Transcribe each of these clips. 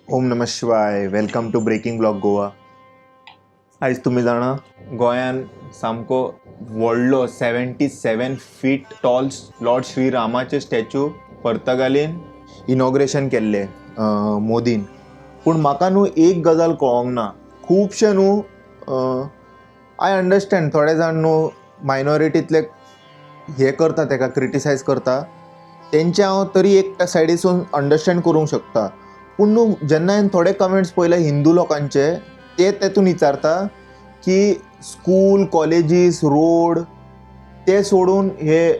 ओम नमः शिवाय. Welcome to breaking blog Goa. आयज तुम्ही जाणा गोंयान सामको व्हडलो 77 फीट टॉल लॉर्ड श्री रामाचे स्टॅच्यू पर्तगालीन इनॉग्रेशन केल्ले मोदीन. पूण म्हाका न्हू एक गजाल कळोंक ना. खुबशे न्हू आय अंडरस्टँड थोडे जाण न्हू मायनॉरिटींतले हे करता, ताका क्रिटिसायज करता, तेंचे हांव तरी एक सायडीसून अंडरस्टँड करूंक शकता. पूण न्हू जेन्ना हांवें थोडे कमेंट्स पळयले हिंदू लोकांचे, ते तेतून विचारता की स्कूल कॉलेजीस रोड ते सोडून हे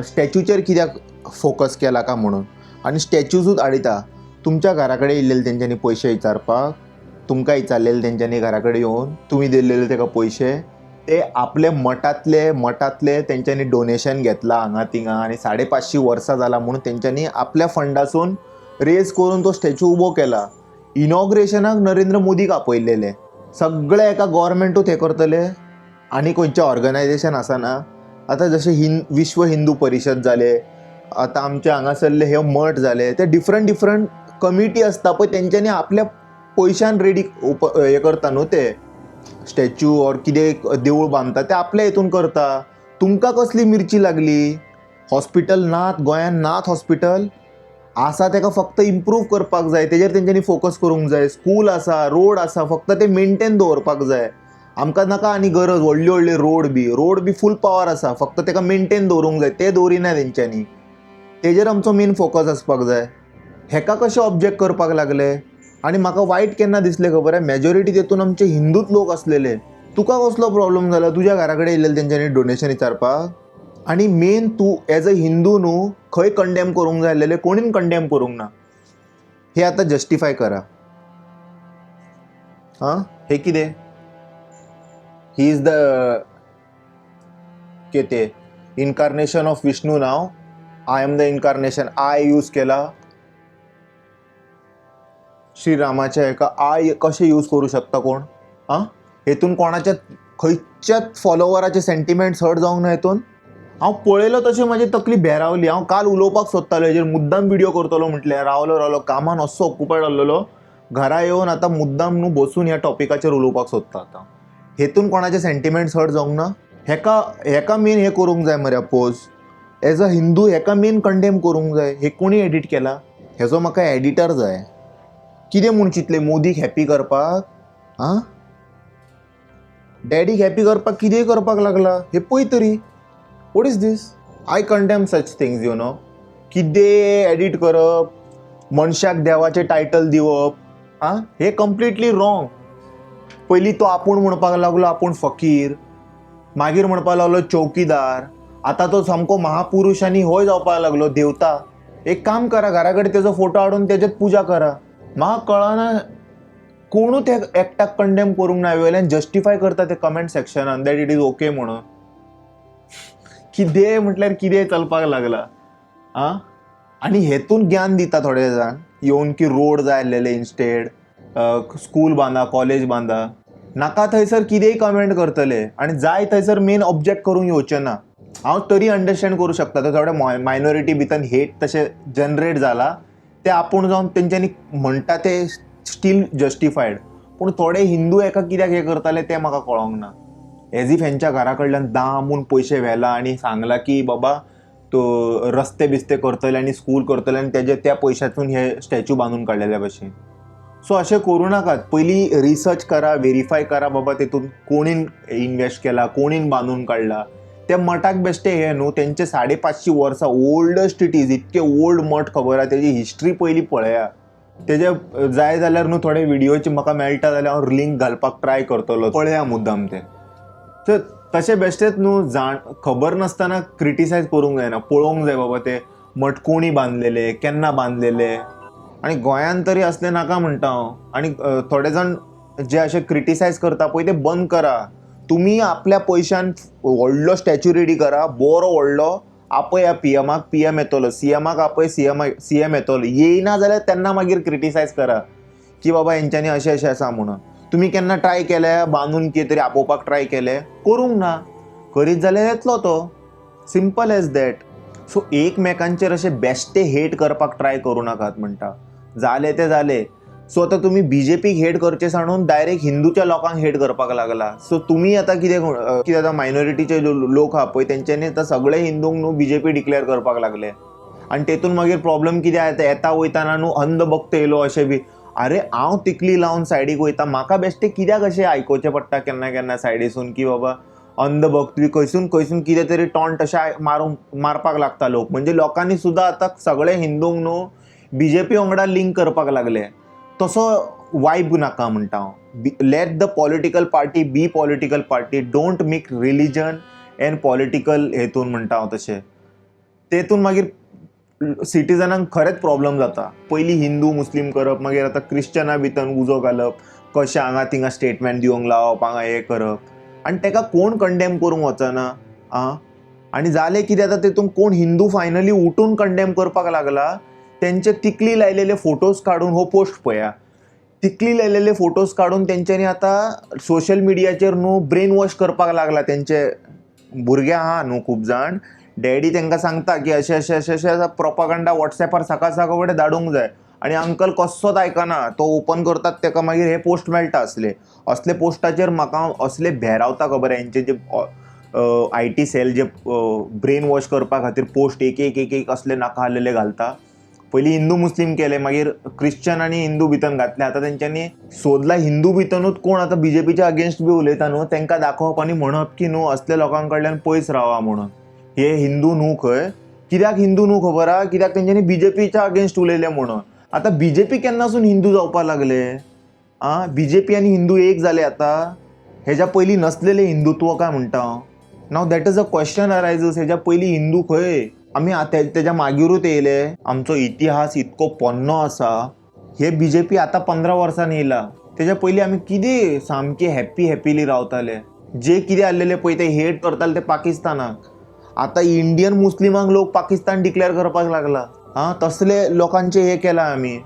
स्टॅच्यूचेर कित्याक फोकस केला काय म्हणून. आनी स्टॅच्यूजूच आडिता. तुमच्या घरा कडेन येयल्लेले तेंच्यांनी पयशे विचारपाक, तुमकां विचारलेले तेंच्यांनी घरा कडेन येवन तुमी दिल्लेले ताका पयशे, ते आपले मठांतले तेंच्यांनी डोनेशन घेतला हांगा थिंगा आनी 550 वर्सां जालां म्हणून तेंच्यांनी आपल्या फंडासून रेज करून तो स्टॅच्यू उबो केला. इनॉग्रेशनाक नरेंद्र मोदीक आपयलेले. सगळे एका गव्हर्मेंटूच हे करतले आनी खंयचे ऑर्गनायजेशन आसना. आतां जशें विश्व हिंदू परिशद जाले, आतां आमचे हांगासरले हे मठ जाले, ते डिफरंट कमिटी आसता पळय, तेंच्यांनी आपल्या पयशान रेडी हे करता न्हू ते स्टॅच्यू ऑर कितें देवूळ बांदता ते आपल्या हितून करता. तुमकां कसली मिर्ची लागली? हॉस्पिटल नात गोंयान, नात हॉस्पिटल आसा, ताका फक्त इम्प्रूव करपाक जाय, तेजेर तेंच्यांनी फोकस करूंक जाय. स्कूल आसा, रोड आसा, फक्त ते मेंटेन दवरपाक जाय. आमकां नाका आनी गरज व्हडले रोड बी फूल पावर आसा, फक्त ताका मेंटेन दवरूंक जाय. ते दवरिना तेंच्यांनी. तेजेर आमचो मेन फोकस आसपाक जाय. हेका कशें ऑब्जेक्ट करपाक लागले. आनी म्हाका वायट केन्ना दिसलें खबर आसा, मेजॉरिटी तेतून आमचे हिंदूच लोक आसलेले. तुका कसलो प्रॉब्लेम जाला तुज्या घरा कडेन येयल्लेले तेंच्यांनी डोनेशन विचारपाक? आनी मेन तूं एज अ हिंदू न्हू खंय कंडेम करूंक जाय आसलेलें, कोणीन कंडेम करूंक ना. हे आतां जस्टिफाय करा. हे कितें? ही इज द कितें इन्कारनेशन ऑफ विष्णू नाव. I am the incarnation. I use केला श्रीरामाच्या हेका. आय कशें यूज करूं शकता कोण? हेतून कोणाच्या खंयच्याच फॉलोवराचे सेंटिमेंट्स हर्ट जावंक ना हेतून. हांव पळयलो तशें म्हाजी तकली भेरावली. हांव काल उलोवपाक सोदतालो हेजेर, मुद्दाम व्हिडिओ करतलो म्हटलें, रावलो कामान असो ऑक्युपायड आसलेलो. घरा येवन आतां मुद्दाम न्हू बसून ह्या टॉपिकाचेर उलोवपाक सोदता. आतां हेतून कोणाचे सेंटिमेंट्स हर्ट जावंक ना. हेका मेन हे करूंक जाय मरे अपोज. एज अ हिंदू हेका मेन कंडेम करूंक जाय. हे कोणी एडिट केला? हेजो म्हाका एडिटर जाय. कितें म्हूण चिंतलें मोदीक हॅप्पी करपाक? डॅडीक हॅप्पी करपाक कितेंय करपाक लागला. हे पळय तरी. What is this? I condemn such things, you know. कितें एडिट करप, मनशाक देवाचे टायटल दिवप, हे कम्प्लिटली रॉंग. पयलीं तो आपूण म्हणपाक लागलो आपूण फकीर, मागीर म्हणपाक लागलो चौकीदार, आतां तो सामको महापुरुश आनी होय जावपाक लागलो देवता. एक काम करा, घरा कडेन तेजो फोटो हाडून तेजेच पुजा करा. म्हाका कळना कोणूच एकट्याक कंडेम करूंक ना. वयल्यान जस्टिफाय करता ते कमेंट सेक्शनान दॅट इट इज ओके म्हणून. कितें म्हटल्यार कितें चलपाक लागला. आनी हेतून ज्ञान दिता थोडे जाण येवन की रोड जाय आसलेले instead, school Banda, college Banda. नाका थंयसर कितेंय कमेंट करतले आनी जाय थंयसर मेन ऑब्जेक्ट करूंक येवचे ना. हांव तरी अंडरस्टँड करूं शकता ते थोडे मायनॉरिटी भितर हेट तशें जनरेट जाला, ते आपूण जावन तेंच्यांनी म्हणटा ते स्टील जस्टिफायड. पूण थोडे हिंदू हेका कित्याक हे करताले तें म्हाका कळोंक ना. एज इफ हेंच्या घरा कडल्यान दामून पयशे व्हेला आनी सांगला की बाबा तो रस्ते बिस्ते करतले आनी स्कूल करतले आनी त्या पयशांतून हे स्टॅच्यू बांदून काडलेल्या भशेन. सो अशें करूं नाकात. पयलीं रिसर्च करा, व्हेरीफाय करा बाबा तेतून कोणीन इन्वेस्ट केला, कोणीन बांदून काडला. ते मठाक बेश्टे हे न्हू, तेंचे 550 वर्सां ओल्डस्ट इट इज. इतके ओल्ड मठ खबर आहा, तेजी हिस्ट्री पयलीं पळया. तेजे जाय जाल्यार न्हू थोडे व्हिडिओचे म्हाका मेळटा जाल्यार हांव लिंक घालपाक ट्राय करतलो. पळया मुद्दाम ते. तर तशें बेश्टेच न्हू खबर नासतना क्रिटिसायज करूंक जायना. पळोवंक जाय बाबा ते मठ कोणी बांदलेले, केन्ना बांदलेले. आनी गोंयान तरी असले नाका म्हणटा हांव. आनी थोडे जाण जे अशें क्रिटिसायज करता पळय ते बंद करा. तुमी आपल्या पयशान व्हडलो स्टॅच्यू रेडी करा, बरो व्हडलो. आपया पीएमाक, पीएम येतलो. सीएमाक आपय, सीएम येतलो. येयना जाल्यार तेन्ना मागीर क्रिटिसायज करा की बाबा हेंच्यांनी अशें आसा म्हणून. तुम्ही केन्ना ट्राय केले बांदून कितें तरी आपोवपाक ट्राय केले? करूंक ना. करीत जाल्यार येतलो तो. Simple as that. सो एकमेकांचेर अशें बेश्टे हेट करपाक ट्राय करूं नाकात म्हणटा. जालें तें जालें. सो आता तुम्ही बीजेपीक हेट करचे सांडून डायरेक्ट हिंदूच्या लोकांक हेट करपाक लागला. सो तुम्ही आता कितें आता मायनॉरिटीचे लोक आहा पळय तेंच्यांनी आता सगळे हिंदूंक न्हू बीजेपी डिक्लेअर करपाक लागले. आनी तेतून मागीर प्रॉब्लेम कितें येता वयताना न्हू अंधभक्त येयलो अशें बी. अरे हांव तिकली लावन सायडीक वयता, म्हाका बेश्टें कित्याक अशें आयकोचें पडटा केन्ना केन्ना सायडीसून की बाबा अंधभक्त बी खंयसून कितें तरी टॉन्ट अशें मारपाक लागता लोक. म्हणजे लोकांनी सुद्दां आतां सगळे हिंदूंक न्हू बीजेपी वांगडा लिंक करपाक लागले. तसो वायब नाका म्हणटा हांव. Let the political party be political party, don't make religion and political हेतून म्हणटा हांव तशें. तेतून मागीर सिटिजनांक खरेंच प्रॉब्लेम जाता. पयलीं हिंदू मुस्लीम करप, मागीर आतां क्रिश्चना भितर उजो घालप, कशें हांगा थिंगा स्टेटमेंट दिवंक लावप, हांगा हें करप, आनी ताका कोण कंडेम करूंक वचना. आनी जालें कितें आतां तेतून कोण हिंदू फायनली उठून कंडेम करपाक लागला. तेंचे तिकली लायलेले फोटोज काडून हो पोस्ट पळया. तिकली लायलेले फोटोज काडून तेंच्यांनी आतां सोशल मिडियाचेर न्हू ब्रेन वॉश करपाक लागला. तेंचे भुरगे आहा न्हू खूब जाण, डॅडी तांकां सांगता की अशें अशें अशें अशें प्रोपागंडा वॉट्सॅपार सकाळ सकाळ धाडूंक जाय. आनी अंकल कसोच आयकना. तो ओपन करतात ताका मागीर हे पोस्ट मेळटा असले पोस्टाचेर म्हाका असले भेरावता खबर हेंचे जे IT सेल जे ब्रेन वॉश करपा खातीर पोस्ट एक एक एक एक असले नाका आसलेले घालता. पयलीं हिंदू मुस्लीम केले, मागीर क्रिश्चन आनी हिंदू भितर घातले. आतां तेंच्यांनी सोदला हिंदू भितरूच कोण आतां बीजेपीच्या अगेन्स्ट बी उलयता न्हू तांकां दाखोवप आनी म्हणप की न्हू असले लोकां कडल्यान पयस रावा म्हणून. हे हिंदू न्हू खंय, कित्याक हिंदू न्हू खबर आहा, कित्याक तेंच्यांनी बीजेपीच्या अगेन्स्ट उलयले म्हणून. आतां बीजेपी केन्नासून हिंदू जावपा लागले. बीजेपी आनी हिंदू एक जाले आतां. हेज्या पयलीं नसलेले हिंदुत्व काय म्हणटा हांव. Now that is a question अरायझस. हेज्या पयलीं हिंदू खंय. आमी तेज्या मागीरूच येयले. आमचो इतिहास इतको पोन्नो आसा. हे बीजेपी आतां 15 वर्सांनी येयला. तेज्या पयलीं आमी कितें सामके हॅप्पीली रावताले. जे कितें आसलेले पळय ते हेट करताले ते पाकिस्तानाक. आतां इंडियन मुस्लिमांक लोक पाकिस्तान डिक्लेअर करपाक लागला. तसले लोकांचे हे केला आमी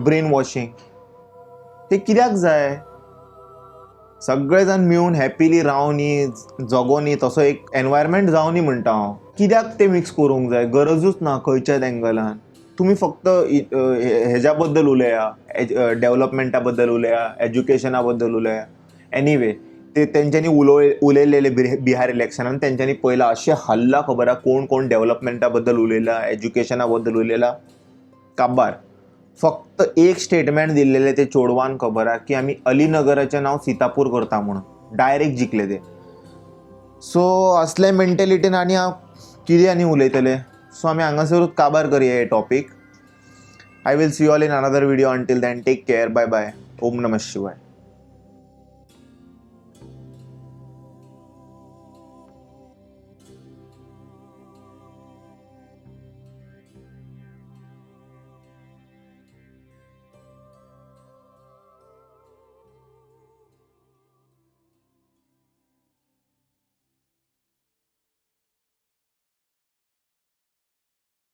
ब्रेन वॉशिंग. ते कित्याक जाय. सगळे जाण मेळून हॅप्पीली रावनी जगोनी तसो एक एनवायरमेंट जावनी म्हणटा हांव. कित्याक ते मिक्स करूंक जाय. गरजूच ना खंयच्याच एंगलान. तुमी फक्त हेज्या बद्दल उलया, डेव्हलपमेंटा बद्दल उलया, एज्युकेशना बद्दल उलया. एनीवे ते तेंच्यांनी उलयलेले बिहार इलेक्शनान तेंच्यांनी पयला अशें हल्ला खबर आहा कोण कोण डेव्हलपमेंटा बद्दल उलयला, एज्युकेशना बद्दल उलयला. काबार. फक्त एक स्टेटमेंट दिल्लेले ते चोडवान खबर आहा की आमी अलीनगराचें नांव सीतापूर करता म्हणून. डायरेक्ट जिखले ते. सो असले मेंटेलिटीन आनी हांव कितें आनी उलयतले. सो आमी हांगासरूच काबार करया हे topic. I will see you all in another video. Until then take care. Bye bye. Om नमः शिवाय.